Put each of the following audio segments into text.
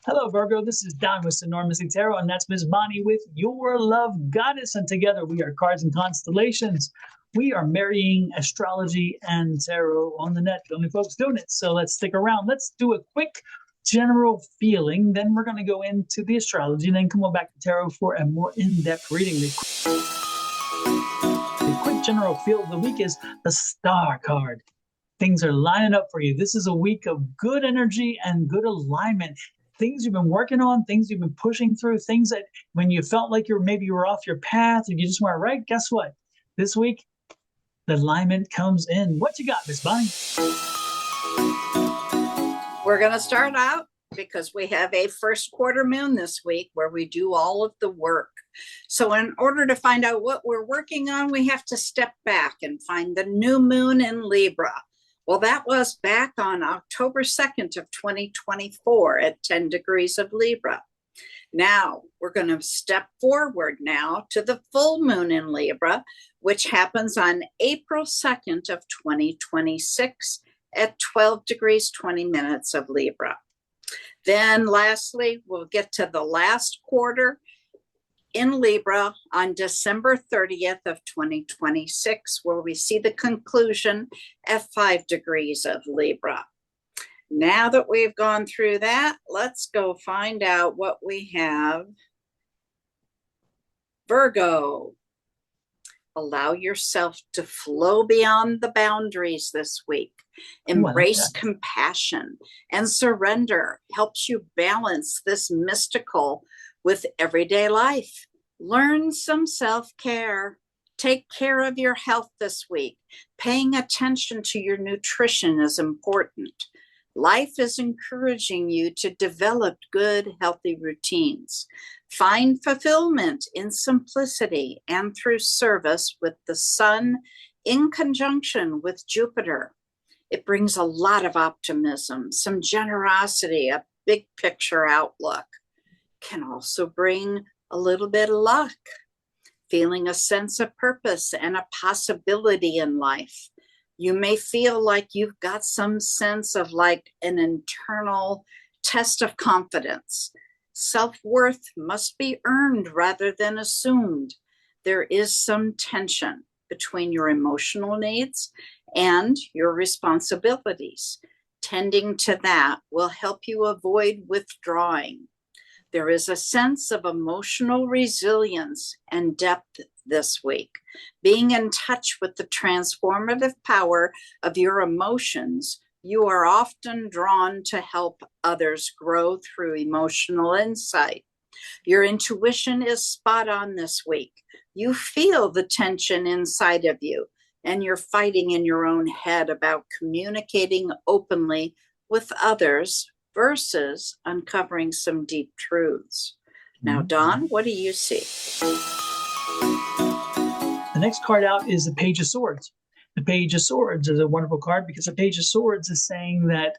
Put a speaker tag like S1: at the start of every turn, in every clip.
S1: Hello, Virgo. This is Don with Enormously Tarot, and that's Miss Bonnie with Your Love Goddess. And together we are Cards and Constellations. We are marrying astrology and tarot on the net. The only folks doing it. So let's stick around. Let's do a quick general feeling. Then we're going to go into the astrology and then come on back to tarot for a more in-depth reading. The quick general feel of the week is the Star card. Things are lining up for you. This is a week of good energy and good alignment. Things you've been working on, things you've been pushing through, things that when you felt like you were off your path and you just weren't right, guess what? This week, the alignment comes in. What you got, Miss Bonnie?
S2: We're going to start out because we have a first quarter moon this week where we do all of the work. So in order to find out what we're working on, we have to step back and find the new moon in Libra. Well, that was back on October 2nd of 2024 at 10 degrees of Libra. Now we're going to step forward now to the full moon in Libra, which happens on April 2nd of 2026 at 12 degrees 20 minutes of Libra. Then lastly, we'll get to the last quarter in Libra on December 30th of 2026, where we see the conclusion at 5 degrees of Libra. Now that we've gone through that, let's go find out what we have. Virgo, allow yourself to flow beyond the boundaries this week. Embrace compassion and surrender. Helps you balance this mystical with everyday life. Learn some self-care. Take care of your health this week. Paying attention to your nutrition is important. Life is encouraging you to develop good, healthy routines. Find fulfillment in simplicity and through service with the sun in conjunction with Jupiter. It brings a lot of optimism, some generosity, a big picture outlook. Can also bring a little bit of luck, feeling a sense of purpose and a possibility in life. You may feel like you've got some sense of like an internal test of confidence. Self-worth must be earned rather than assumed. There is some tension between your emotional needs and your responsibilities. Tending to that will help you avoid withdrawing. There is a sense of emotional resilience and depth this week. Being in touch with the transformative power of your emotions, you are often drawn to help others grow through emotional insight. Your intuition is spot on this week. You feel the tension inside of you, and you're fighting in your own head about communicating openly with others versus uncovering some deep truths. Now, Don, what do you see?
S1: The next card out is the Page of Swords. The Page of Swords is a wonderful card because the Page of Swords is saying that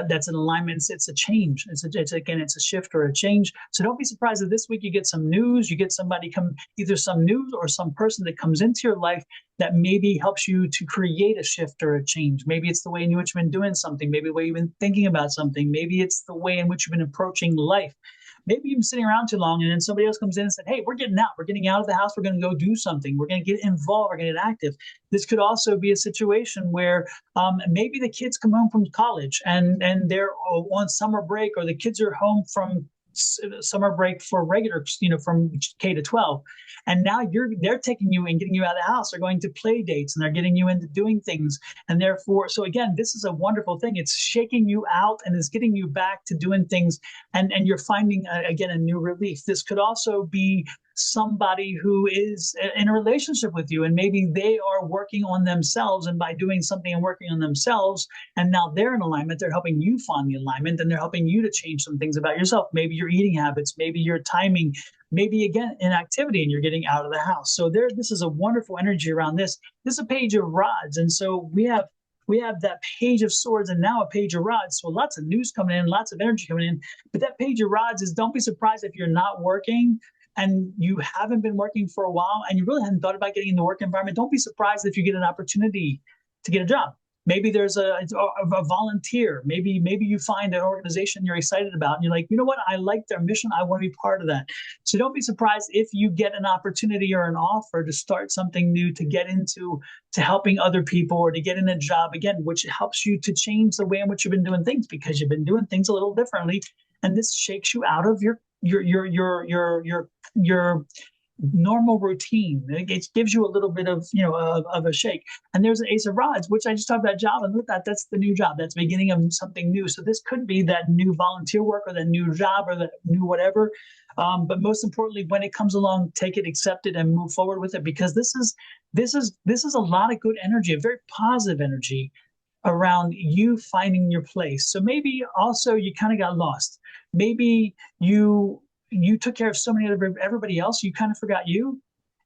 S1: that's an alignment. It's a change. It's a shift or a change. So don't be surprised if this week you get some news. You get somebody either some news or some person that comes into your life that maybe helps you to create a shift or a change. Maybe it's the way in which you've been doing something. Maybe the way you've been thinking about something. Maybe it's the way in which you've been approaching life. Maybe you've been sitting around too long and then somebody else comes in and said, hey, we're getting out. We're getting out of the house. We're going to go do something. We're going to get involved. We're going to get active. This could also be a situation where maybe the kids come home from college and they're on summer break, or the kids are home from summer break for regular, from K to 12. And now they're taking you and getting you out of the house. They're going to play dates and they're getting you into doing things. And therefore, so again, this is a wonderful thing. It's shaking you out and it's getting you back to doing things. And you're finding, again, a new relief. This could also be somebody who is in a relationship with you, and maybe they are working on themselves, and by doing something and working on themselves, and now they're in alignment, they're helping you find the alignment, and they're helping you to change some things about yourself. Maybe your eating habits, maybe your timing, maybe again inactivity, and you're getting out of the house. So this is a wonderful energy around this. This is a Page of Rods, and so we have that Page of Swords and now a Page of Rods. So lots of news coming in, lots of energy coming in. But that Page of Rods is, don't be surprised if you're not working and you haven't been working for a while and you really hadn't thought about getting in the work environment. Don't be surprised if you get an opportunity to get a job. Maybe there's a volunteer. Maybe you find an organization you're excited about, and you're like, you know what? I like their mission. I want to be part of that. So don't be surprised if you get an opportunity or an offer to start something new, to get into to helping other people, or to get in a job again, which helps you to change the way in which you've been doing things, because you've been doing things a little differently, and this shakes you out of your normal routine. It gives you a little bit of, of a shake. And there's an Ace of Rods, which I just talked about job, and look at that, that's the new job. That's the beginning of something new. So this could be that new volunteer work, or that new job, or that new whatever. But most importantly, when it comes along, take it, accept it, and move forward with it, because this is a lot of good energy, a very positive energy around you finding your place. So maybe also you kind of got lost. Maybe you took care of so many everybody else, you kind of forgot you.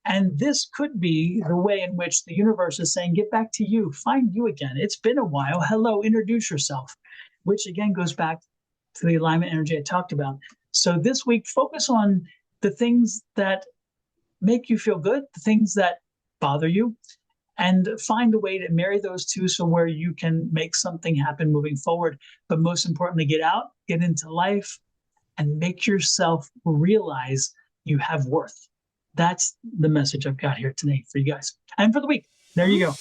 S1: And this could be the way in which the universe is saying, get back to you, find you again. It's been a while. Hello, introduce yourself, which again goes back to the alignment energy I talked about. So this week, focus on the things that make you feel good, the things that bother you, and find a way to marry those two, so where you can make something happen moving forward. But most importantly, get out, get into life, and make yourself realize you have worth. That's the message I've got here today for you guys. And for the week, there you go.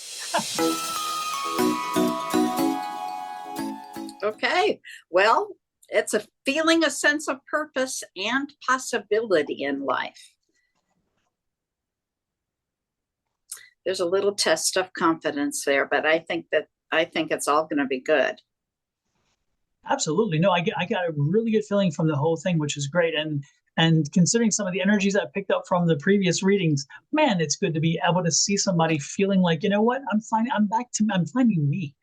S2: Okay. Well, it's feeling a sense of purpose and possibility in life. There's a little test of confidence there, but I think it's all going to be good.
S1: Absolutely. No, I got a really good feeling from the whole thing, which is great. And considering some of the energies I picked up from the previous readings, man, it's good to be able to see somebody feeling like, you know what, I'm finding me.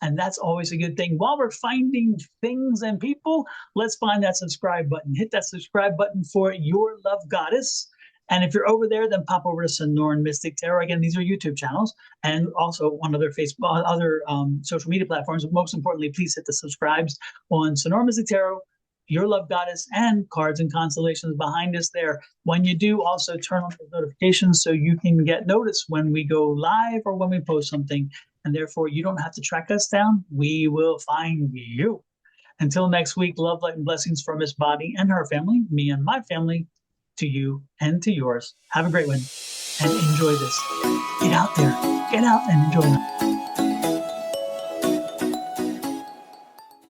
S1: And that's always a good thing. While we're finding things and people, let's find that subscribe button. Hit that subscribe button for Your Love Goddess. And if you're over there, then pop over to Sonoran Mystic Tarot. Again, these are YouTube channels, and also on other Facebook, other social media platforms. But most importantly, please hit the subscribes on Sonoran Mystic Tarot, Your Love Goddess, and Cards and Constellations behind us there. When you do, also turn on the notifications so you can get notice when we go live or when we post something. And therefore, you don't have to track us down. We will find you. Until next week, love, light, and blessings from Miss Bobby and her family, me and my family, to you and to yours. Have a great one and enjoy this. Get out there, get out and enjoy it.